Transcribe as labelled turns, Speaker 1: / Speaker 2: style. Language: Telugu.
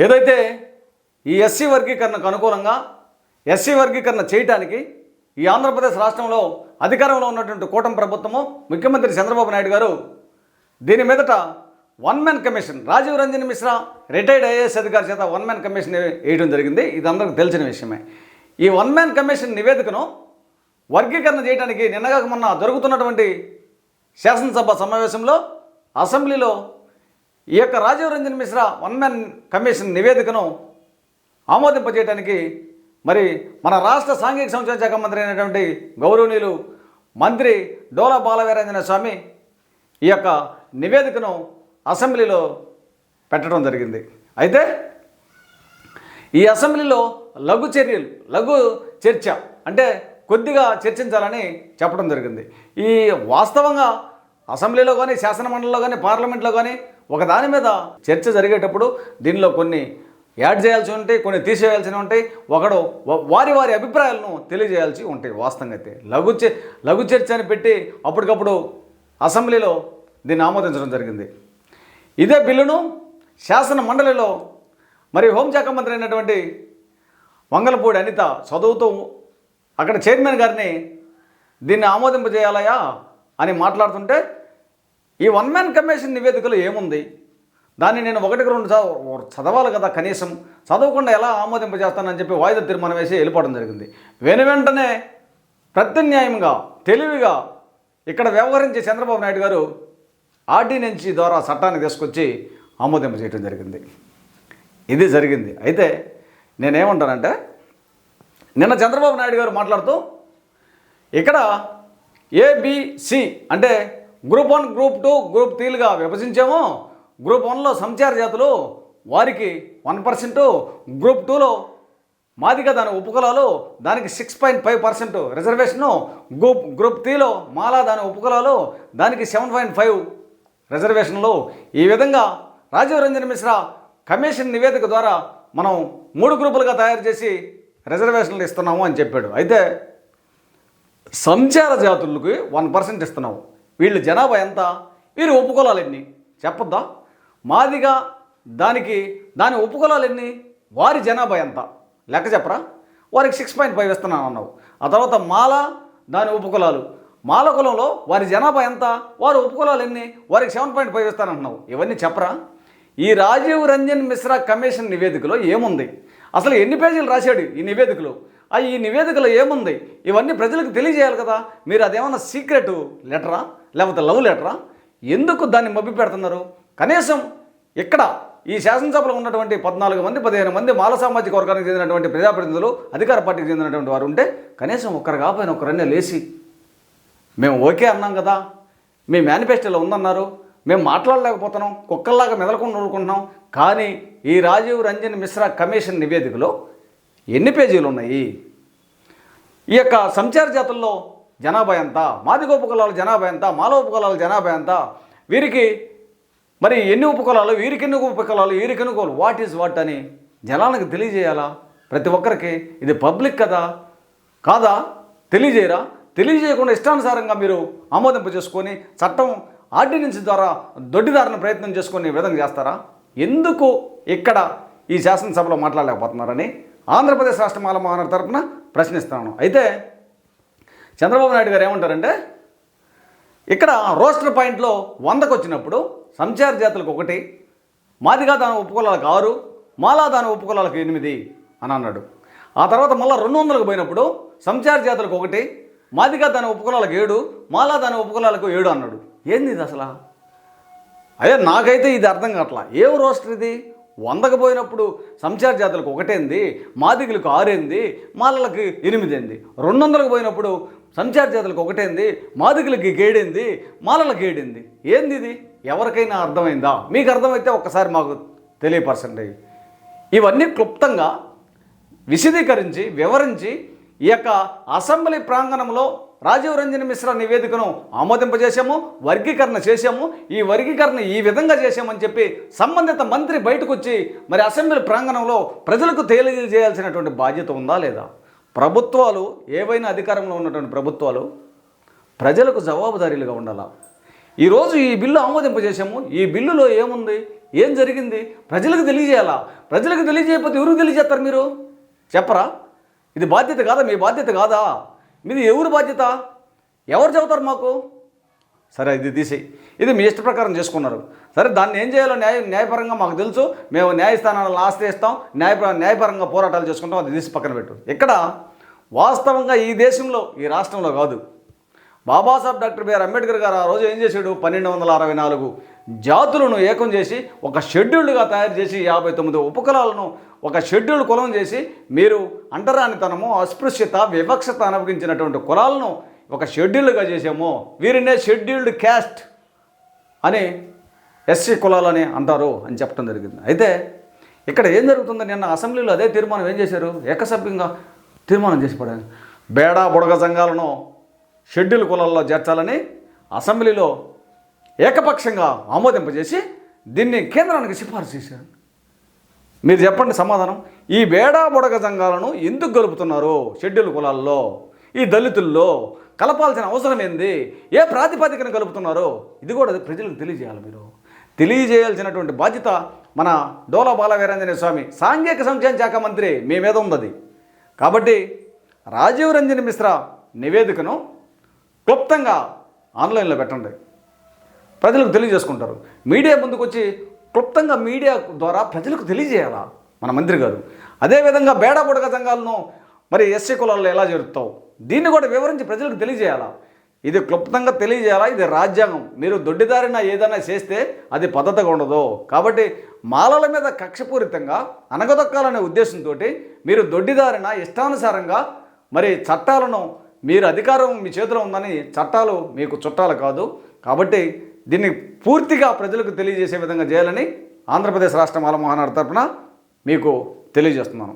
Speaker 1: ఏదైతే ఈ ఎస్సీ వర్గీకరణకు అనుకూలంగా ఎస్సీ వర్గీకరణ చేయడానికి ఈ ఆంధ్రప్రదేశ్ రాష్ట్రంలో అధికారంలో ఉన్నటువంటి కూటమి ప్రభుత్వము ముఖ్యమంత్రి చంద్రబాబు నాయుడు గారు దీని మీదట one man commission Rajiv Ranjan Mishra retired IAS అధికారి చేత వన్ మ్యాన్ కమిషన్ వేయడం జరిగింది. ఇది అందరికీ తెలిసిన విషయమే. ఈ వన్ మ్యాన్ కమిషన్ నివేదికను వర్గీకరణ చేయడానికి నిన్నగాక మొన్న జరుగుతున్నటువంటి శాసనసభ సమావేశంలో అసెంబ్లీలో ఈ యొక్క Rajiv Ranjan Mishra one man commission నివేదికను ఆమోదింపజేయడానికి మరి మన రాష్ట్ర సాంఘిక సంక్షేమ శాఖ మంత్రి అయినటువంటి గౌరవనీయులు మంత్రి డోలా బాలవీరాంజనేయ స్వామి ఈ యొక్క నివేదికను అసెంబ్లీలో పెట్టడం జరిగింది. అయితే ఈ అసెంబ్లీలో లఘు చర్చ అంటే కొద్దిగా చర్చించాలని చెప్పడం జరిగింది. ఈ వాస్తవంగా అసెంబ్లీలో కానీ శాసనమండలిలో కానీ పార్లమెంట్లో కానీ ఒక దాని మీద చర్చ జరిగేటప్పుడు దీనిలో కొన్ని యాడ్ చేయాల్సి ఉంటాయి, కొన్ని తీసేయాల్సి ఉంటాయి, ఒకడు వారి అభిప్రాయాలను తెలియజేయాల్సి ఉంటాయి. వాస్తవంగా అయితే లఘు చర్చ అని పెట్టి అప్పటికప్పుడు అసెంబ్లీలో దీన్ని ఆమోదించడం జరిగింది. ఇదే బిల్లును శాసన మండలిలో మరి హోంశాఖ మంత్రి అయినటువంటి వంగలపూడి అనిత చదువుతూ అక్కడ చైర్మన్ గారిని దీన్ని ఆమోదింపజేయాలయా అని మాట్లాడుతుంటే ఈ వన్ మ్యాన్ కమిషన్ నివేదికలో ఏముంది, దాన్ని నేను 1-2 చదవాలి కదా, కనీసం చదవకుండా ఎలా ఆమోదింపజేస్తానని చెప్పి వాయిదా తీర్మానం వేసి వెళ్ళిపోవడం జరిగింది. వెంటనే ప్రత్యామ్నాయంగా తెలివిగా ఇక్కడ వ్యవహరించే చంద్రబాబు నాయుడు గారు ఆర్డినెన్స్ ద్వారా చట్టాన్ని తీసుకొచ్చి ఆమోదింపజేయడం జరిగింది. ఇది జరిగింది. అయితే నేనేమంటానంటే నిన్న చంద్రబాబు నాయుడు గారు మాట్లాడుతూ ఇక్కడ ఏబిసి అంటే గ్రూప్ 1, గ్రూప్ 2, గ్రూప్ 3లుగా విభజించాము. గ్రూప్ 1లో సంచార జాతులు వారికి 1%, గ్రూప్ 2లో మాదిగ దాని ఉపకులాలు దానికి 6.5% రిజర్వేషను, గ్రూప్ 3లో మాలా దాని ఉపకులాలు దానికి 7.5 రిజర్వేషన్లు. ఈ విధంగా రాజీవ్ రంజన్ మిశ్రా కమిషన్ నివేదిక ద్వారా మనం 3 గ్రూపులుగా తయారు చేసి రిజర్వేషన్లు ఇస్తున్నాము అని చెప్పాడు. అయితే సంచార జాతులకు 1% ఇస్తున్నాము. వీళ్ళు జనాభా ఎంత, వీరి ఉపకులాలు ఎన్ని చెప్పొద్దా? మాదిగా దాని ఉపకులాలు ఎన్ని, వారి జనాభా ఎంత లెక్క చెప్పరా? వారికి 6.5 ఇస్తున్నాను అన్నావు. ఆ తర్వాత మాల దాని ఉపకులాలు, మాల కులంలో వారి జనాభా ఎంత, వారి ఉపకులాలు ఎన్ని, వారికి 7.5 ఇస్తానంటున్నావు. ఇవన్నీ చెప్పరా? ఈ రాజీవ్ రంజన్ మిశ్రా కమిషన్ నివేదికలో ఏముంది, అసలు ఎన్ని పేజీలు రాశాడు ఈ నివేదికలో, ఈ నివేదికలో ఏముంది, ఇవన్నీ ప్రజలకు తెలియజేయాలి కదా. మీరు అదేమన్నా సీక్రెట్ లెటరా లేకపోతే లవ్ లెటరా? ఎందుకు దాన్ని మభ్య పెడుతున్నారు? కనీసం ఇక్కడ ఈ శాసనసభలో ఉన్నటువంటి 14 మంది 15 మంది మాల సామాజిక వర్గానికి చెందినటువంటి ప్రజాప్రతినిధులు అధికార పార్టీకి చెందినటువంటి వారు ఉంటే కనీసం ఒక్కరు కాకపోయినా ఒకరన్నే లేచి మేము ఓకే అన్నాం కదా, మీ మేనిఫెస్టోలో ఉందన్నారు, మేము మాట్లాడలేకపోతున్నాం, కుక్కల్లాగా మెదలకుండా ఊరుకుంటున్నాం. కానీ ఈ రాజీవ్ రంజన్ మిశ్రా కమిషన్ నివేదికలో ఎన్ని పేజీలు ఉన్నాయి? ఈ యొక్క సంచార జాతుల్లో జనాభా ఎంత, మాదిగ ఉపకులాల జనాభా ఎంత, మాల ఉపకులాల జనాభా ఎంత, వీరికి మరి ఎన్ని ఉపకులాలు, వీరికి ఎన్ని ఉపకులాలు, వీరికి ఎన్ని కులాలు, వాట్ ఈజ్ వాట్ అని జనాలకు తెలియజేయాలా? ప్రతి ఒక్కరికి ఇది పబ్లిక్ కదా కాదా? తెలియజేయరా? తెలియజేయకుండా ఇష్టానుసారంగా మీరు ఆమోదింప చేసుకొని చట్టం ఆర్డినెన్స్ ద్వారా దొడ్డిదారిన ప్రయత్నం చేసుకునే విధంగా చేస్తారా? ఎందుకు ఇక్కడ ఈ శాసనసభలో మాట్లాడలేకపోతున్నారని ఆంధ్రప్రదేశ్ రాష్ట్ర మాల మహానాడు తరఫున ప్రశ్నిస్తున్నాను. అయితే చంద్రబాబు నాయుడు గారు ఏమంటారంటే ఇక్కడ రోస్టర్ పాయింట్లో 100కు వచ్చినప్పుడు సంచార జాతులకు 1, మాదిగా దాని ఉపకులాలకు 6, మాలా దాని ఉపకులాలకు 8 అని అన్నాడు. ఆ తర్వాత మళ్ళీ 200కు పోయినప్పుడు సంచార జాతులకు 1, మాదిగా దాని ఉపకులాలకు 7, మాలా దాని ఉపకులాలకు 7 అన్నాడు. ఏంది ఇది అసలు? అయ్యా నాకైతే ఇది అర్థం కావట్లా. ఏం రోస్టర్ ఇది? 100కు పోయినప్పుడు సంచార జాతులకు 1 ఏంది, మాదిగలకు 6 ఏంది, మాలలకు 8 ఏంది, 200కు పోయినప్పుడు సంచార జాతులకు 1 ఏంది, మాదిగలకి 7 ఏంది, మాలలకు 7 ఏంది? ఏంది ఇది? ఎవరికైనా అర్థమైందా? మీకు అర్థమైతే ఒక్కసారి మాకు తెలియపరచండి. ఇవన్నీ క్లుప్తంగా విశదీకరించి వివరించి ఈ యొక్క అసెంబ్లీ ప్రాంగణంలో రాజీవ్ రంజన్ మిశ్రా నివేదికను ఆమోదింపజేశాము, వర్గీకరణ చేశాము. ఈ వర్గీకరణ ఈ విధంగా చేశామని చెప్పి సంబంధిత మంత్రి బయటకు వచ్చి మరి అసెంబ్లీ ప్రాంగణంలో ప్రజలకు తెలియజేయాల్సినటువంటి బాధ్యత ఉందా లేదా? ప్రభుత్వాలు ఏవైనా అధికారంలో ఉన్నటువంటి ప్రభుత్వాలు ప్రజలకు జవాబుదారీలుగా ఉండాలా? ఈరోజు ఈ బిల్లు ఆమోదింపజేశాము, ఈ బిల్లులో ఏముంది, ఏం జరిగింది ప్రజలకు తెలియజేయాలా. ప్రజలకు తెలియజేయకపోతే ఎవరికి తెలియజేస్తారు మీరు చెప్పరా? ఇది బాధ్యత కాదా? మీ బాధ్యత కాదా? మీది ఎవరి బాధ్యత? ఎవరు చెబుతారు మాకు? సరే ఇది తీసి ఇది మీ ఇష్ట ప్రకారం చేసుకున్నారు. సరే దాన్ని ఏం చేయాలో న్యాయపరంగా మాకు తెలుసు. మేము న్యాయస్థానాలను ఆశ్రయిస్తాం, న్యాయపరంగా పోరాటాలు చేసుకుంటాం. అది తీసి పక్కన పెట్టు. ఇక్కడ వాస్తవంగా ఈ దేశంలో ఈ రాష్ట్రంలో కాదు, బాబాసాహెబ్ డాక్టర్ బిఆర్ అంబేద్కర్ గారు ఆ రోజు ఏం చేశాడు? 1264 జాతులను ఏకం చేసి ఒక షెడ్యూల్డ్గా తయారు చేసి 59 ఉపకులాలను ఒక షెడ్యూల్డ్ కులం చేసి మీరు అంటరానితనము, అస్పృశ్యత, వివక్షత అనుభవించినటువంటి కులాలను ఒక షెడ్యూల్డ్గా చేసాము. వీరినే షెడ్యూల్డ్ క్యాస్ట్ అని ఎస్సీ కులాలని అంటారు అని చెప్పడం జరిగింది. అయితే ఇక్కడ ఏం జరుగుతుంది? నిన్న అసెంబ్లీలో అదే తీర్మానం ఏం చేశారు? ఏకసభ్యంగా తీర్మానం చేసి పడారు. బేడా బుడగ సంఘాలను షెడ్యూల్ కులాల్లో చేర్చాలని అసెంబ్లీలో ఏకపక్షంగా ఆమోదింపజేసి దీన్ని కేంద్రానికి సిఫారసు చేశారు. మీరు చెప్పండి సమాధానం. ఈ బేడా బుడగ సంఘాలను ఎందుకు కలుపుతున్నారు షెడ్యూల్ కులాల్లో? ఈ దళితుల్లో కలపాల్సిన అవసరం ఏంది? ఏ ప్రాతిపదికన కలుపుతున్నారో ఇది కూడా ప్రజలకు తెలియజేయాలి. మీరు తెలియజేయాల్సినటువంటి బాధ్యత మన డోలా బాలవీరాంజనేయ స్వామి సాంఘిక సంక్షేమ శాఖ మంత్రి మీ మీద ఉంది. కాబట్టి రాజీవ్ రంజన్ మిశ్రా నివేదికను క్లుప్తంగా ఆన్లైన్లో పెట్టండి, ప్రజలకు తెలియజేసుకుంటారు. మీడియా ముందుకు వచ్చి క్లుప్తంగా మీడియా ద్వారా ప్రజలకు తెలియజేయాలా మన మంత్రి గారు. అదేవిధంగా బేడా బుడగ సంఘాలను మరి ఎస్సీ కులాల్లో ఎలా జరుగుతావు దీన్ని కూడా వివరించి ప్రజలకు తెలియజేయాలా. ఇది క్లుప్తంగా తెలియజేయాలా. ఇది రాజ్యాంగం. మీరు దొడ్డిదారిన ఏదైనా చేస్తే అది పద్ధతిగా ఉండదు. కాబట్టి మాలల మీద కక్షపూరితంగా అనగదొక్కాలనే ఉద్దేశంతో మీరు దొడ్డిదారిన ఇష్టానుసారంగా మరి చట్టాలను మీరు అధికారం మీ చేతిలో ఉందని చట్టాలు మీకు చుట్టాలు కాదు. కాబట్టి దీన్ని పూర్తిగా ప్రజలకు తెలియజేసే విధంగా చేయాలని ఆంధ్రప్రదేశ్ రాష్ట్ర మాల మహానాడు తరఫున మీకు తెలియజేస్తున్నాను.